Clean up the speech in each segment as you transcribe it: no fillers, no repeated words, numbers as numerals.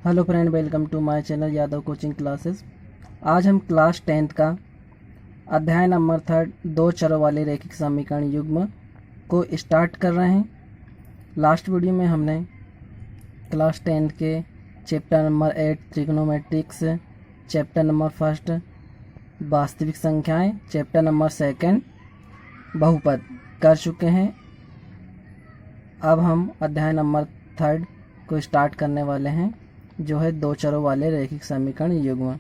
Hello friend, welcome to my channel Yadav coaching classes. आज हम class 10th का अध्याय नंबर 3 दो चरों वाले रैखिक समीकरण युग्म को स्टार्ट कर रहे हैं। लास्ट वीडियो में हमने क्लास 10 के चैप्टर नंबर 8 ट्रिग्नोमेट्रिक्स, चैप्टर नंबर 1 वास्तविक संख्याएं, चैप्टर नंबर 2 बहुपद कर चुके हैं। अब हम अध्याय नंबर 3 को स्टार्ट करने वाले हैं, जो है दो चरों वाले रैखिक समीकरण युग्म।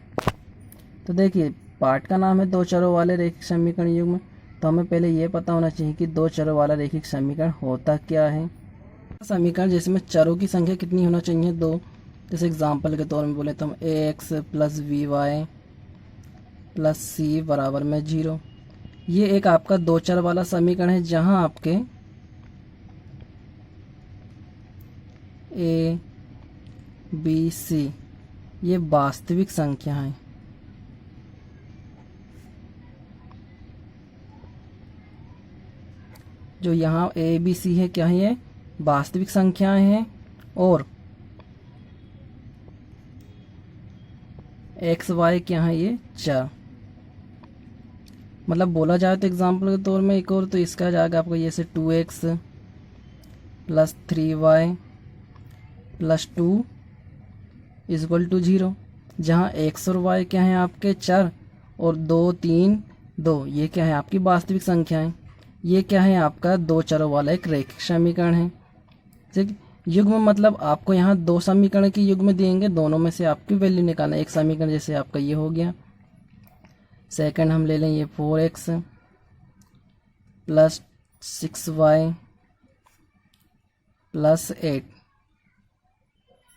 तो देखिए, पार्ट का नाम है दो चरों वाले रैखिक समीकरण युग्म। तो हमें पहले ये पता होना चाहिए कि दो चरों वाला रैखिक समीकरण होता क्या है। समीकरण जिसमें चरों की संख्या कितनी होना चाहिए, दो। जैसे एग्जांपल के तौर में बोले तो हम ax plus b y plus c बराबर में 0। ये एक आपका दो चर वाला समीकरण है, जहां आपके ए बी सी ये वास्तविक संख्या है। जो यहाँ ए बी सी है, क्या है, ये वास्तविक संख्याएं हैं। और एक्स वाई क्या है, ये चर। मतलब बोला जाए तो एग्जाम्पल के तौर में एक और, तो इसका जाएगा आपको जैसे 2x plus 3y plus 2 equal to 0, जहाँ x और y क्या है आपके चर, और 2 3 2 ये क्या है आपकी वास्तविक संख्याएं। ये क्या है आपका दो चरों वाला एक रैखिक समीकरण है। ठीक, युग्म मतलब आपको यहाँ दो समीकरण की युग्म देंगे, दोनों में से आपकी वैल्यू निकालना। एक समीकरण जैसे आपका ये हो गया, सेकंड हम ले लें ये 4x प्लस 6y प्लस 8।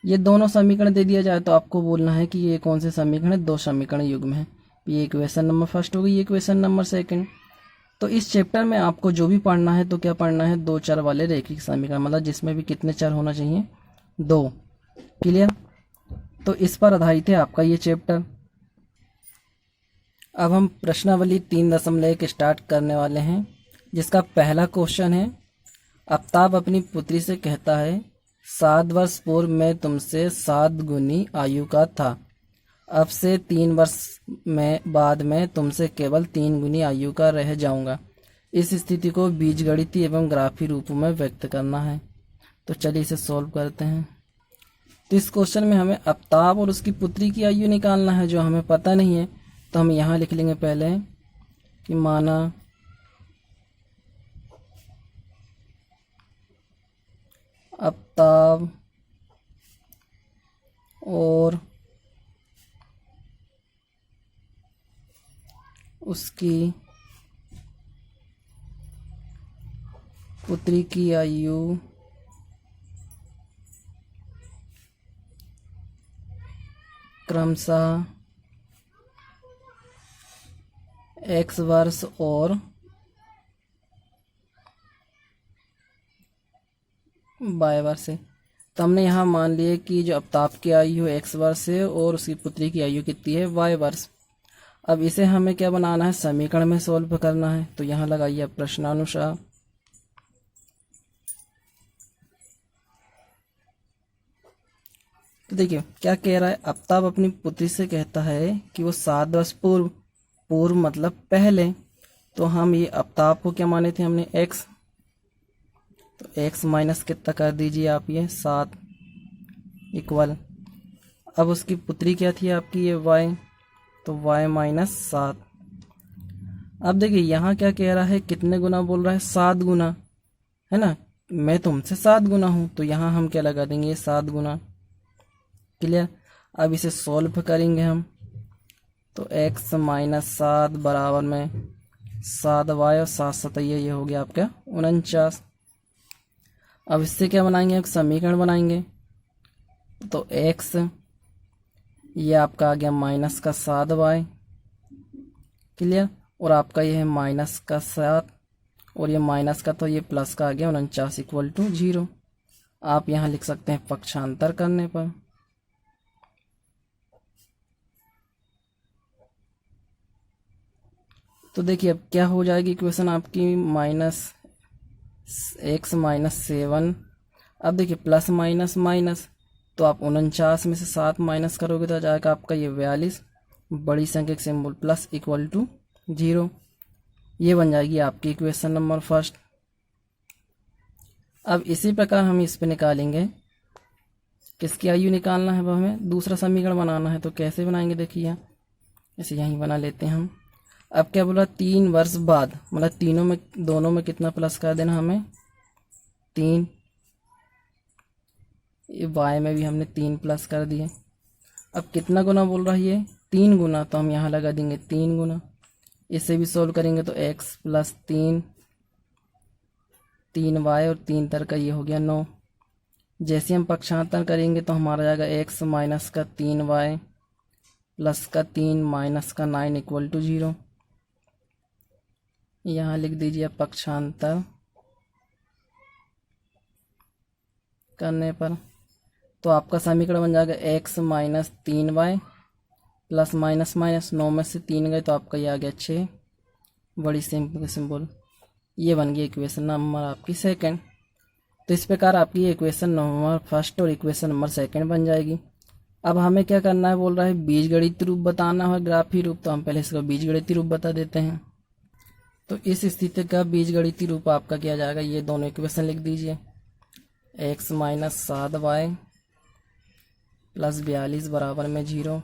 ये दोनों समीकरण दे दिया जाए तो आपको बोलना है कि ये कौन से समीकरण है, दो समीकरण युग्म है। ये इक्वेशन नंबर फर्स्ट होगी, ये इक्वेशन नंबर सेकंड। तो इस चैप्टर में आपको जो भी पढ़ना है तो क्या पढ़ना है, दो चर वाले रैखिक समीकरण, मतलब जिसमें भी कितने चर होना चाहिए, दो। क्लियर। तो इस पर आधारित है आपका ये चैप्टर। अब हम प्रश्नावली 3.1 स्टार्ट करने वाले हैं, जिसका पहला क्वेश्चन है, आफ्ताब अपनी पुत्री से कहता है 7 वर्ष पूर्व मैं तुमसे 7 गुनी आयु का था, अब से 3 वर्ष में बाद मैं तुमसे केवल 3 गुनी आयु का रह जाऊंगा। इस स्थिति को बीजगणितीय एवं ग्राफी रूप में व्यक्त करना है। तो चलिए इसे सॉल्व करते हैं। तो इस क्वेश्चन में हमें आफ्ताब और उसकी पुत्री की आयु निकालना है, जो हमें पता नहीं है। तो हम यहाँ लिख लेंगे पहले कि माना आफ्ताब और उसकी पुत्री की आयु क्रमशः x वर्ष और y वर्ष है। तो हमने यहाँ मान लिया कि जो आफ्ताब की आयु x वर्ष है और उसकी पुत्री की आयु कितनी है, y वर्ष। अब इसे हमें क्या बनाना है, समीकरण में सॉल्व करना है। तो यहाँ लगाइए प्रश्नानुसार। तो देखिए क्या कह रहा है, आफ्ताब अपनी पुत्री से कहता है कि वो 7 वर्ष पूर्व, पूर्व मतलब पहले, तो हम ये आफ्ताब को क्या माने थे हमने, x। तो x माइनस कितना कर दीजिए आप, ये 7 इक्वल। अब उसकी पुत्री क्या थी आपकी, ये y, तो y माइनस 7। अब देखिए यहाँ क्या कह रहा है, कितने गुना बोल रहा है, 7 गुना, है ना। मैं तुमसे 7 गुना हूँ, तो यहाँ हम क्या लगा देंगे, ये 7 गुना। क्लियर। अब इसे सॉल्व करेंगे हम, तो x माइनस 7 बराबर में 7y और 7 सतैया, ये हो गया आपका 49। अब इससे क्या बनाएंगे, एक समीकरण बनाएंगे। तो x ये आपका आ गया माइनस का 7y, क्लियर। और आपका ये है माइनस का 7, और ये माइनस का, तो ये प्लस का आ गया 49 इक्वल टू 0। आप यहाँ लिख सकते हैं पक्षांतर करने पर। तो देखिए अब क्या हो जाएगी इक्वेशन आपकी, माइनस x माइनस 7। अब देखिए प्लस माइनस माइनस, तो आप 49 में से 7 माइनस करोगे तो आ जाएगा आपका ये 42, बड़ी संख्या का सिंबल प्लस इक्वल टू 0। ये बन जाएगी आपकी इक्वेशन नंबर फर्स्ट। अब इसी प्रकार हम इस पे निकालेंगे, किसकी आयु निकालना है, वह हमें दूसरा समीकरण बनाना है। तो कैसे बनाएंगे देखिए, इसे यहीं बना लेते हैं हम। अब क्या बोला, 3 वर्ष बाद, मतलब तीनों में, दोनों में कितना प्लस कर देना हमें, 3। ये y में भी हमने 3 प्लस कर दिए। अब कितना गुना बोल रहा है ये, 3 गुना, तो हम यहाँ लगा देंगे 3 गुना। इसे भी सोल्व करेंगे तो x प्लस 3, 3y और 3 तर का ये हो गया 9। जैसे हम पक्षांतर करेंगे तो हमारा जाएगा x माइनस का 3y प्लस का 3 माइनस का 9 इक्वल टू 0। यहाँ लिख दीजिए पक्षांतर करने पर, तो आपका समीकरण बन जाएगा x minus 3y plus minus minus 9 में से 3 गए तो आपका ये आ गया 6, बड़ी सिंबल। ये बन गई इक्वेशन नंबर आपकी सेकंड। तो इस प्रकार आपकी इक्वेशन नंबर फर्स्ट और इक्वेशन नंबर सेकंड बन जाएगी। अब हमें क्या करना है, बोल रहा है बीजगणितीय रूप बताना है, ग्राफीय रूप। तो हम पहले इसका बीजगणितीय रूप बता देते हैं। तो इस स्थिति का बीजगणितीय रूप आपका क्या जाएगा, ये दोनों इक्वेशन लिख दीजिए, x माइनस 7y प्लस 42 बराबर में 0।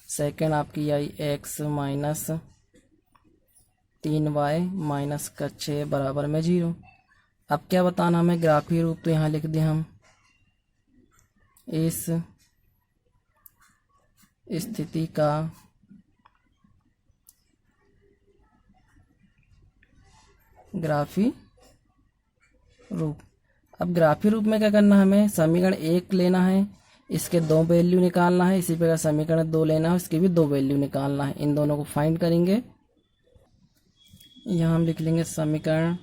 सेकेंड आपकी आई x माइनस 3y माइनस का 6 बराबर में 0। अब क्या बताना हमें, ग्राफीय रूप। तो यहाँ लिख दें हम, इस स्थिति का ग्राफीय रूप। अब ग्राफीय रूप में क्या करना है, हमें समीकरण 1 लेना है, इसके 2 वैल्यू निकालना है। इसी प्रकार समीकरण 2 लेना है, इसके भी 2 वैल्यू निकालना है। इन दोनों को फाइंड करेंगे। यहाँ हम लिख लेंगे समीकरण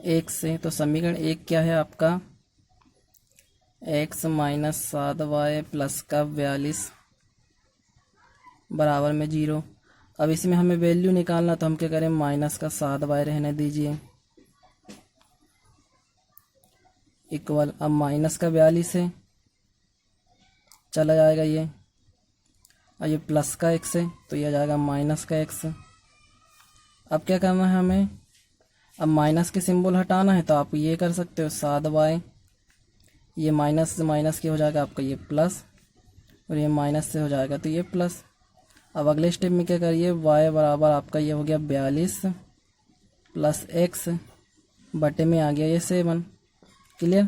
1 से। तो समीकरण 1 क्या है आपका, x माइनस 7y प्लस का 42 बराबर में 0। अब इसमें हमें वैल्यू निकालना, तो हम क्या करें, माइनस का 7y रहने दीजिए इक्वल, अब माइनस का 42 है, चला जाएगा ये, और ये प्लस का x है तो ये आ जाएगा माइनस का x। अब क्या करना है हमें, अब माइनस के सिंबल हटाना है, तो आप ये कर सकते हो 7y, ये माइनस से माइनस के हो जाएगा आपका ये प्लस, और ये माइनस से हो जाएगा तो ये प्लस। अब अगले स्टेप में क्या करिए, y बराबर आपका ये हो गया 42 प्लस x बटे में आ गया ये 7। क्लियर।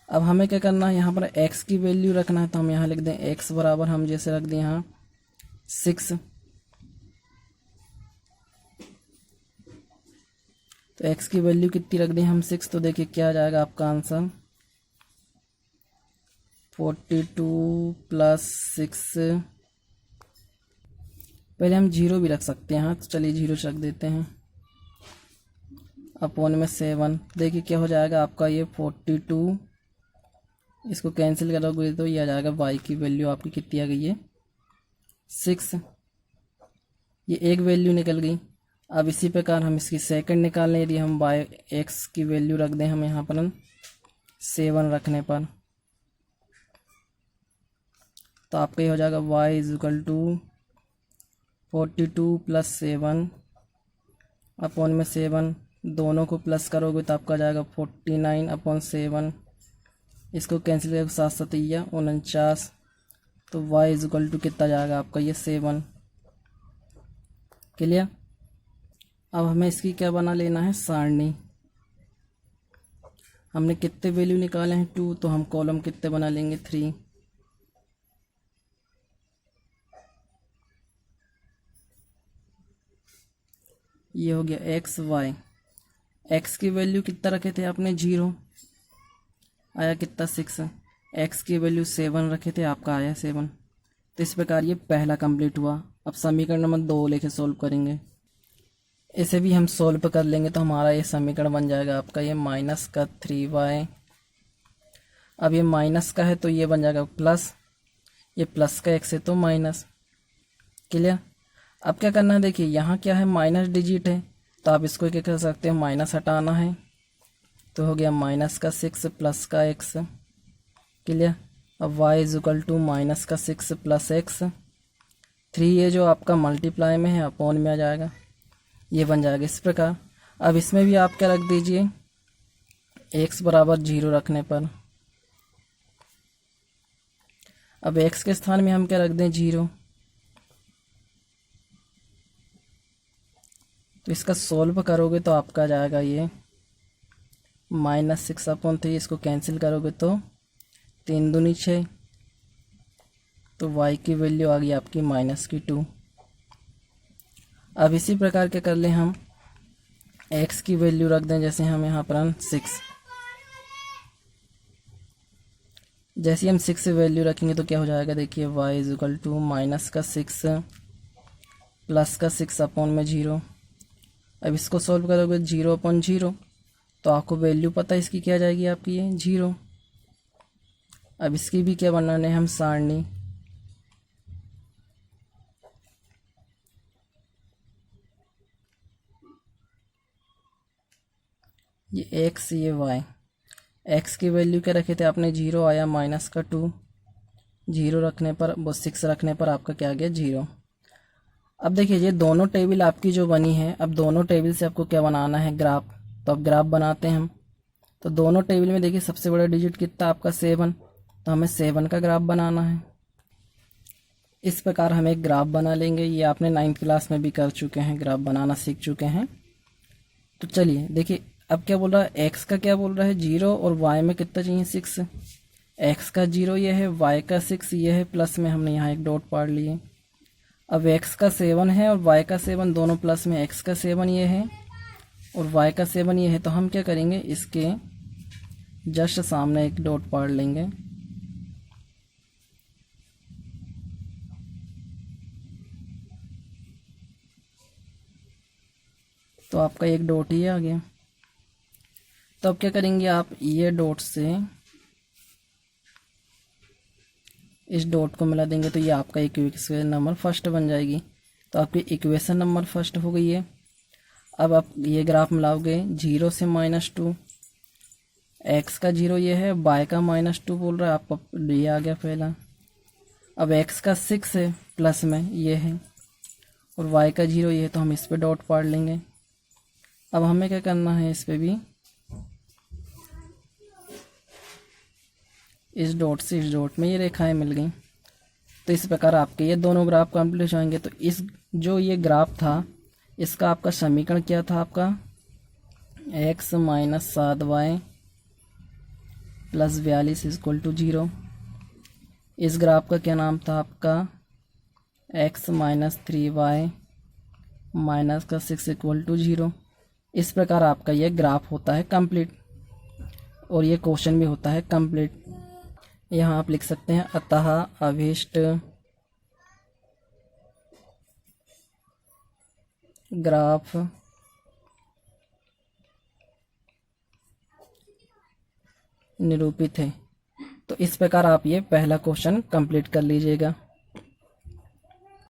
अब हमें क्या करना है, यहाँ पर x की वैल्यू रखना है। तो हम यहाँ लिख दें x बराबर, हम जैसे रख दें यहाँ 6। तो x की वैल्यू कितनी रख दें हम, 6। तो देखिए क्या आ जाएगा आपका आंसर, 42 प्लस 6। पहले हम 0 भी रख सकते हैं, हाँ तो चलिए 0 रख देते हैं, अपॉन में 7। देखिए क्या हो जाएगा आपका ये 42, इसको कैंसिल करोगे तो ये आ जाएगा, y की वैल्यू आपकी कितनी आ गई है 6। ये एक वैल्यू निकल गई। अब इसी प्रकार हम इसकी सेकंड निकालने, यदि हम x की वैल्यू रख दें हम यहाँ पर 7 रखने पर, तो आपका ये हो जाएगा y is equal to 42 plus 7 upon में 7, दोनों को प्लस करोगे तो आपका जाएगा 49 अपॉन 7। इसको कैंसिल करके 7 7 49, तो y इज इक्वल टू कितना जाएगा आपका ये 7। क्लियर। अब हमें इसकी क्या बना लेना है, सारणी। हमने कितने वैल्यू निकाले हैं 2, तो हम कॉलम कितने बना लेंगे 3। ये हो गया x y। x की वैल्यू कितना रखे थे आपने 0, आया कितना 6। x की वैल्यू 7 रखे थे, आपका आया 7। तो इस प्रकार ये पहला कंप्लीट हुआ। अब समीकरण नंबर 2 लेके सॉल्व करेंगे। इसे भी हम सॉल्व कर लेंगे तो हमारा ये समीकरण बन जाएगा आपका ये माइनस का 3y। अब ये माइनस का है तो ये बन जाएगा प्लस, ये प्लस का x है तो माइनस। क्लियर। अब क्या करना है, देखिए यहाँ क्या है, माइनस डिजिट है, तो आप इसको क्या कर सकते हैं, माइनस हटाना है तो हो गया माइनस का 6 प्लस का x। क्लियर। अब y is equal to minus का 6 प्लस x। 3 ये जो आपका मल्टीप्लाई में है अपॉन में आ जाएगा, ये बन जाएगा इस प्रकार। अब इसमें भी आप क्या रख दीजिए, x बराबर 0 रखने पर, अब x के स्थान में हम क्या रख दें 0। तो इसका सोल्व करोगे तो आपका जाएगा ये -6/3। इसको कैंसिल करोगे तो 3 दूनी 6, तो y की वैल्यू आ गई आपकी -2। अब इसी प्रकार के कर लें हम, x की वैल्यू रख दें, जैसे हम यहाँ पर 6। जैसे हम 6 वैल्यू रखेंगे तो क्या हो जाएगा, देखिए y is equal to minus का 6 प्लस का 6/0। अब इसको सॉल्व करोगे 0/0, तो आपको वैल्यू पता है इसकी क्या जाएगी आपकी, ये 0। अब इसकी भी क्या बनाने हम सारणी, ये x ये y। x की वैल्यू क्या रखे थे आपने 0, आया -2। 0 रखने पर, वो 6 रखने पर आपका क्या आ गया 0। अब देखिए ये दोनों टेबल आपकी जो बनी है, अब दोनों टेबल से आपको क्या बनाना है, ग्राफ। तो अब ग्राफ बनाते हैं हम। तो दोनों टेबल में देखिए सबसे बड़ा डिजिट कितना आपका 7, तो हमें 7 का ग्राफ बनाना है। इस प्रकार हम एक ग्राफ बना लेंगे। ये आपने 9th क्लास में भी कर चुके हैं, ग्राफ बनाना सीख चुके हैं। तो चलिए देखिए अब क्या बोल रहा है, x का क्या बोल रहा है 0 और y में कितना चाहिए 6। x का 0 ये है, y का 6 ये है, प्लस में हमने यहाँ एक डॉट पाड़ लिए। अब x का 7 है और y का 7 दोनों प्लस में, x का 7 ये है और y का 7 ये है, तो हम क्या करेंगे इसके जस्ट सामने एक डॉट पाड़ लेंगे। तो आपका एक डॉट ही आ गया। तो अब क्या करेंगे आप, ये डॉट से इस डॉट को मिला देंगे, तो ये आपका इक्वेशन नंबर फर्स्ट बन जाएगी। तो आपकी इक्वेशन नंबर फर्स्ट हो गई है। अब आप ये ग्राफ मिलाओगे 0 से -2, x का 0 ये है, y का -2 बोल रहा है आपका, ये आ गया पहला। अब x का 6 है प्लस में ये है और y का 0 ये है, तो हम इस पे डॉट पाड़ लेंगे। अब हमें क्या करना है, इस पे भी इस डॉट से इस डॉट में ये रेखाएं मिल गई। तो इस प्रकार आपके ये दोनों ग्राफ कंप्लीट हो जाएंगे। तो इस जो ये ग्राफ था, इसका आपका समीकरण क्या था आपका, x - 7y + 42 = 0। इस ग्राफ का क्या नाम था आपका, x - 3y - 6 = 0। इस प्रकार आपका ये ग्राफ होता है कंप्लीट और ये क्वेश्चन भी होता है कंप्लीट। यहाँ आप लिख सकते हैं, अतः अभीष्ट ग्राफ निरूपित है। तो इस प्रकार आप ये पहला क्वेश्चन कंप्लीट कर लीजिएगा।